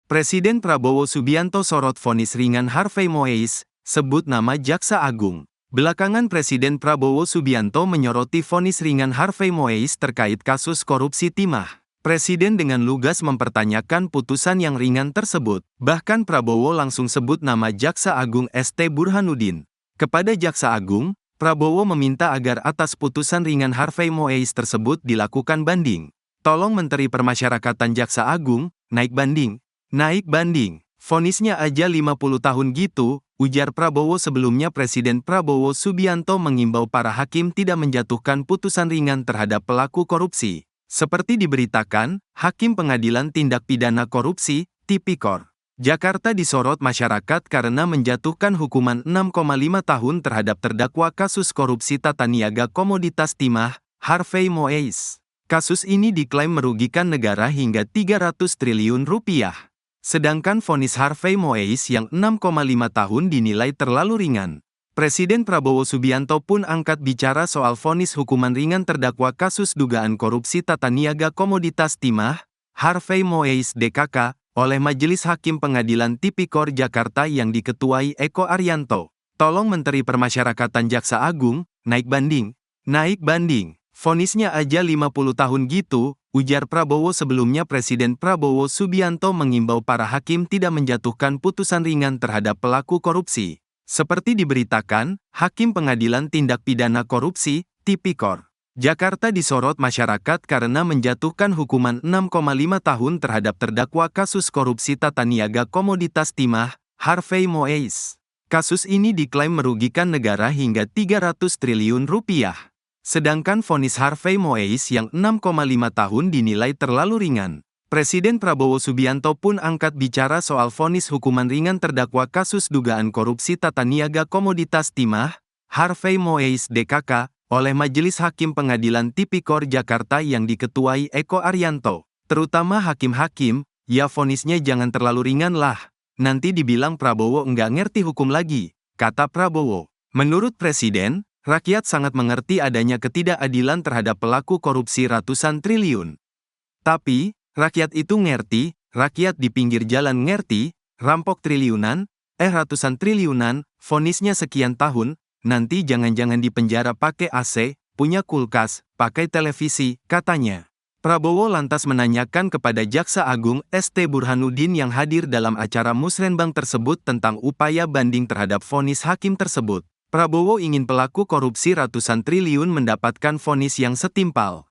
Presiden Prabowo Subianto sorot vonis ringan Harvey Moeis, sebut nama Jaksa Agung. Belakangan Presiden Prabowo Subianto menyoroti vonis ringan Harvey Moeis terkait kasus korupsi timah. Presiden dengan lugas mempertanyakan putusan yang ringan tersebut. Bahkan Prabowo langsung sebut nama Jaksa Agung ST Burhanuddin. Kepada Jaksa Agung, Prabowo meminta agar atas putusan ringan Harvey Moeis tersebut dilakukan banding. Tolong Menteri Permasyarakatan Jaksa Agung, naik banding. Naik banding. Vonisnya aja 50 tahun gitu, ujar Prabowo. Sebelumnya Presiden Prabowo Subianto mengimbau para hakim tidak menjatuhkan putusan ringan terhadap pelaku korupsi. Seperti diberitakan, Hakim Pengadilan Tindak Pidana Korupsi, Tipikor Jakarta disorot masyarakat karena menjatuhkan hukuman 6,5 tahun terhadap terdakwa kasus korupsi tata niaga komoditas timah, Harvey Moeis. Kasus ini diklaim merugikan negara hingga 300 triliun rupiah. Sedangkan vonis Harvey Moeis yang 6,5 tahun dinilai terlalu ringan. Presiden Prabowo Subianto pun angkat bicara soal vonis hukuman ringan terdakwa kasus dugaan korupsi tata niaga komoditas timah, Harvey Moeis DKK, oleh Majelis Hakim Pengadilan Tipikor Jakarta yang diketuai Eko Arianto. Tolong Menteri Permasyarakatan Jaksa Agung, naik banding. Naik banding. Vonisnya aja 50 tahun gitu, ujar Prabowo. Sebelumnya Presiden Prabowo Subianto mengimbau para hakim tidak menjatuhkan putusan ringan terhadap pelaku korupsi. Seperti diberitakan, Hakim Pengadilan Tindak Pidana Korupsi, Tipikor Jakarta disorot masyarakat karena menjatuhkan hukuman 6,5 tahun terhadap terdakwa kasus korupsi tata niaga komoditas timah, Harvey Moeis. Kasus ini diklaim merugikan negara hingga 300 triliun rupiah. Sedangkan vonis Harvey Moeis yang 6,5 tahun dinilai terlalu ringan. Presiden Prabowo Subianto pun angkat bicara soal vonis hukuman ringan terdakwa kasus dugaan korupsi tata niaga komoditas timah, Harvey Moeis DKK, oleh Majelis Hakim Pengadilan Tipikor Jakarta yang diketuai Eko Arianto. Terutama hakim-hakim, ya vonisnya jangan terlalu ringan lah. Nanti dibilang Prabowo enggak ngerti hukum lagi, kata Prabowo. Menurut Presiden, rakyat sangat mengerti adanya ketidakadilan terhadap pelaku korupsi ratusan triliun. Tapi, rakyat itu ngerti, rakyat di pinggir jalan ngerti, rampok triliunan, ratusan triliunan, vonisnya sekian tahun, nanti jangan-jangan di penjara pakai AC, punya kulkas, pakai televisi, katanya. Prabowo lantas menanyakan kepada Jaksa Agung ST Burhanuddin yang hadir dalam acara musrenbang tersebut tentang upaya banding terhadap vonis hakim tersebut. Prabowo ingin pelaku korupsi ratusan triliun mendapatkan vonis yang setimpal.